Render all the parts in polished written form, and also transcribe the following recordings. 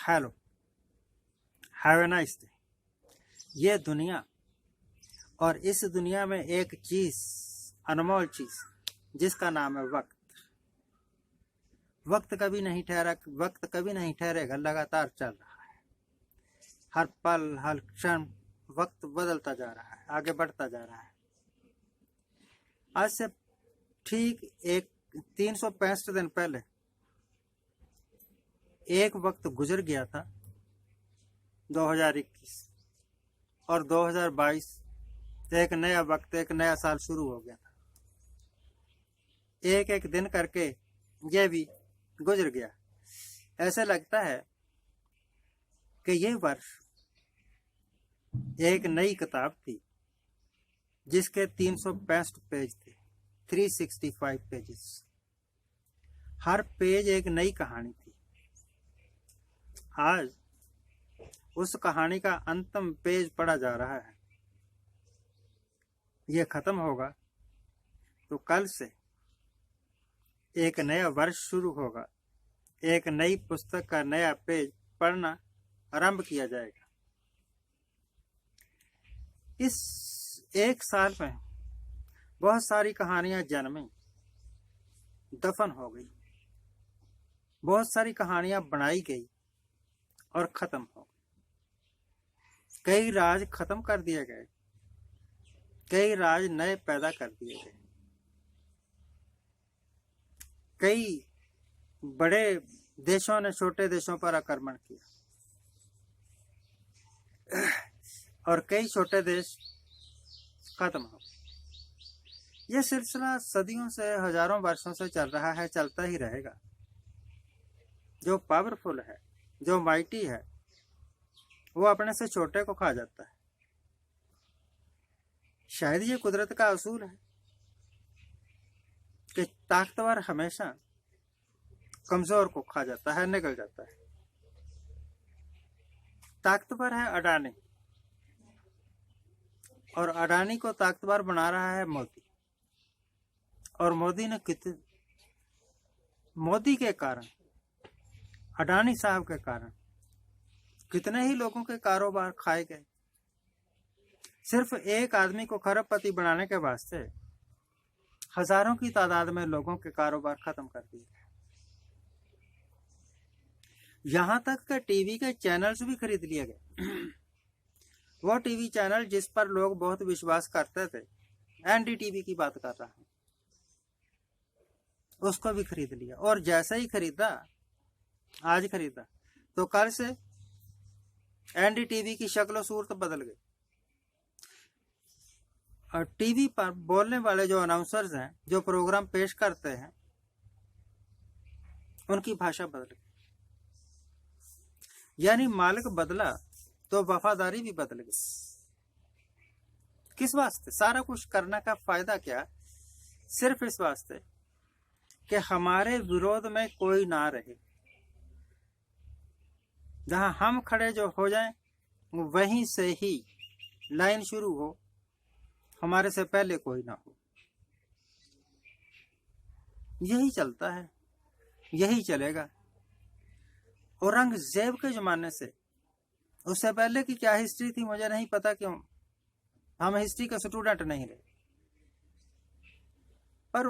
Hello, have a nice day. ये दुनिया, और इस दुनिया में एक चीज, अनमोल चीज, जिसका नाम है वक्त। वक्त कभी नहीं ठहरा, वक्त कभी नहीं ठहरेगा, लगातार चल रहा है। हर पल हर क्षण वक्त बदलता जा रहा है, आगे बढ़ता जा रहा है। आज से ठीक 365 दिन पहले एक वक्त गुजर गया था, 2021, और 2022 एक नया वक्त, एक नया साल शुरू हो गया था। एक एक दिन करके ये भी गुजर गया। ऐसे लगता है कि ये वर्ष एक नई किताब थी जिसके 365 पेज थे, 365 पेजेस। हर पेज एक नई कहानी थी। आज उस कहानी का अंतिम पेज पढ़ा जा रहा है। ये खत्म होगा तो कल से एक नया वर्ष शुरू होगा। एक नई पुस्तक का नया पेज पढ़ना आरंभ किया जाएगा। इस एक साल में बहुत सारी कहानियां जन्मी, दफन हो गई। बहुत सारी कहानियां बनाई गई और खत्म हो गई। कई राज खत्म कर दिए गए, कई राज नए पैदा कर दिए गए। कई बड़े देशों ने छोटे देशों पर आक्रमण किया और कई छोटे देश खत्म हो गए। यह सिलसिला सदियों से, हजारों वर्षों से चल रहा है, चलता ही रहेगा। जो पावरफुल है, जो माइटी है, वो अपने से छोटे को खा जाता है। शायद ये कुदरत का असूल है कि ताकतवर हमेशा कमजोर को खा जाता है, निकल जाता है। ताकतवर है अडानी, और अडानी को ताकतवर बना रहा है मोदी। और मोदी के कारण, अडानी साहब के कारण कितने ही लोगों के कारोबार खाए गए। सिर्फ एक आदमी को खरबपति बनाने के वास्ते हजारों की तादाद में लोगों के कारोबार खत्म कर दिए। यहां तक कि टीवी के चैनल्स भी खरीद लिए गए। वो टीवी चैनल जिस पर लोग बहुत विश्वास करते थे, एनडीटीवी की बात कर रहा हूं, उसको भी खरीद लिया। और जैसे ही खरीदा, आज खरीदा, तो कल से एनडीटीवी की शक्ल सूरत बदल गई। और टीवी पर बोलने वाले जो अनाउंसर्स हैं, जो प्रोग्राम पेश करते हैं, उनकी भाषा बदल गई। यानी मालिक बदला तो वफादारी भी बदल गई। किस वास्ते? सारा कुछ करने का फायदा क्या? सिर्फ इस वास्ते कि हमारे विरोध में कोई ना रहे। जहां हम खड़े जो हो जाएं, वहीं से ही लाइन शुरू हो, हमारे से पहले कोई ना हो। यही चलता है, यही चलेगा। औरंगजेब के जमाने से, उससे पहले की क्या हिस्ट्री थी मुझे नहीं पता, क्यों हम हिस्ट्री के स्टूडेंट नहीं रहे। पर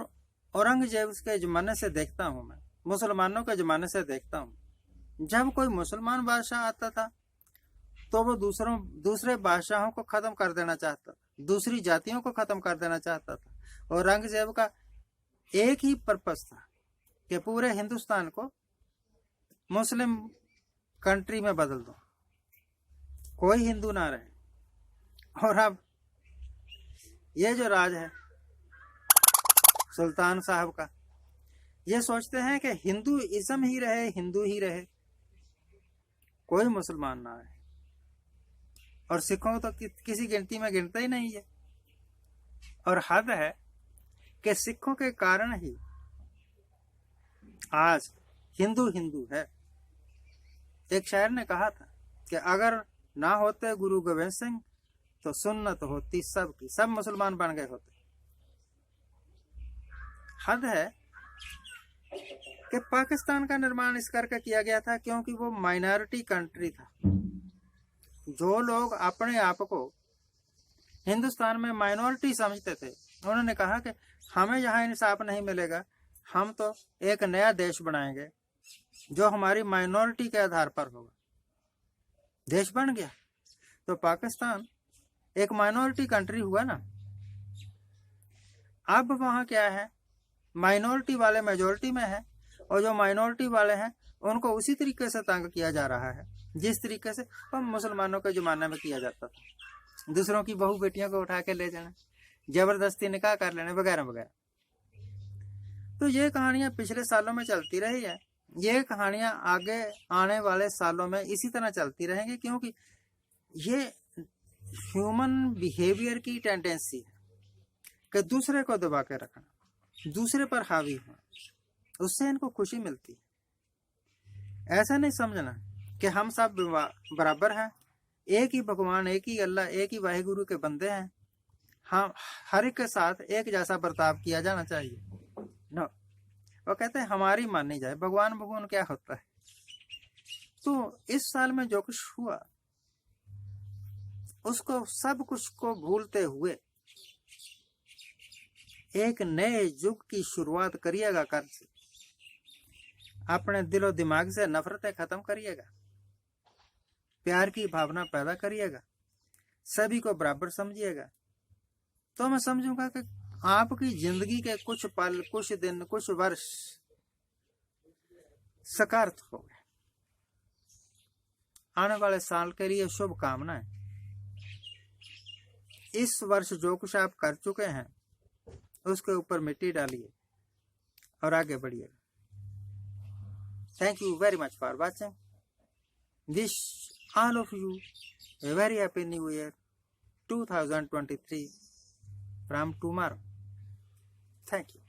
औरंगजेब के जमाने से देखता हूं मैं, मुसलमानों के जमाने से देखता हूं, जब कोई मुसलमान बादशाह आता था तो वो दूसरे बादशाहों को खत्म कर देना चाहता था, दूसरी जातियों को खत्म कर देना चाहता था। औरंगजेब का एक ही पर्पस था कि पूरे हिंदुस्तान को मुस्लिम कंट्री में बदल दो, कोई हिंदू ना रहे। और अब ये जो राज है सुल्तान साहब का, ये सोचते हैं कि हिंदुइज्म ही रहे, हिंदू ही रहे, कोई मुसलमान ना आए। और सिखों तो किसी गिनती में गिनता ही नहीं है। और हद है कि सिखों के कारण ही आज हिंदू हिंदू है। एक शायर ने कहा था कि अगर ना होते गुरु गोविंद सिंह तो सुन्नत होती सबकी, सब मुसलमान बन गए होते। हद है कि पाकिस्तान का निर्माण इस करके किया गया था क्योंकि वो माइनॉरिटी कंट्री था। जो लोग अपने आप को हिंदुस्तान में माइनॉरिटी समझते थे, उन्होंने कहा कि हमें यहाँ इंसाफ नहीं मिलेगा, हम तो एक नया देश बनाएंगे जो हमारी माइनॉरिटी के आधार पर होगा। देश बन गया तो पाकिस्तान एक माइनॉरिटी कंट्री हुआ ना। अब वहां क्या है, माइनॉरिटी वाले मेजोरिटी में है और जो माइनॉरिटी वाले हैं उनको उसी तरीके से तंग किया जा रहा है जिस तरीके से हम मुसलमानों के जमाने में किया जाता था। दूसरों की बहू बेटियों को उठा के ले जाना, जबरदस्ती निकाह कर लेने वगैरह वगैरह। तो ये कहानियां पिछले सालों में चलती रही है, ये कहानियां आगे आने वाले सालों में इसी तरह चलती रहेंगी, क्योंकि ये ह्यूमन बिहेवियर की टेंडेंसी है कि दूसरे को दबा के रखना, दूसरे पर हावी होना, उससे इनको खुशी मिलती है। ऐसा नहीं समझना कि हम सब बराबर हैं, एक ही भगवान, एक ही अल्लाह, एक ही वाहिगुरु के बंदे हैं, हम हर एक के साथ एक जैसा बर्ताव किया जाना चाहिए। नो, वो कहते हैं हमारी मानी जाए, भगवान क्या होता है। तो इस साल में जो कुछ हुआ उसको सब कुछ को भूलते हुए एक नए युग की शुरुआत करिएगा। कल से अपने दिलो दिमाग से नफरतें खत्म करिएगा, प्यार की भावना पैदा करिएगा, सभी को बराबर समझिएगा। तो मैं समझूंगा कि आपकी जिंदगी के कुछ पल, कुछ दिन, कुछ वर्ष सकारात्मक हो गए। आने वाले साल के लिए शुभकामनाएं। इस वर्ष जो कुछ आप कर चुके हैं उसके ऊपर मिट्टी डालिए और आगे बढ़िए। Thank you very much for watching. Wish all of you a very happy new year 2023 from tomorrow. Thank you.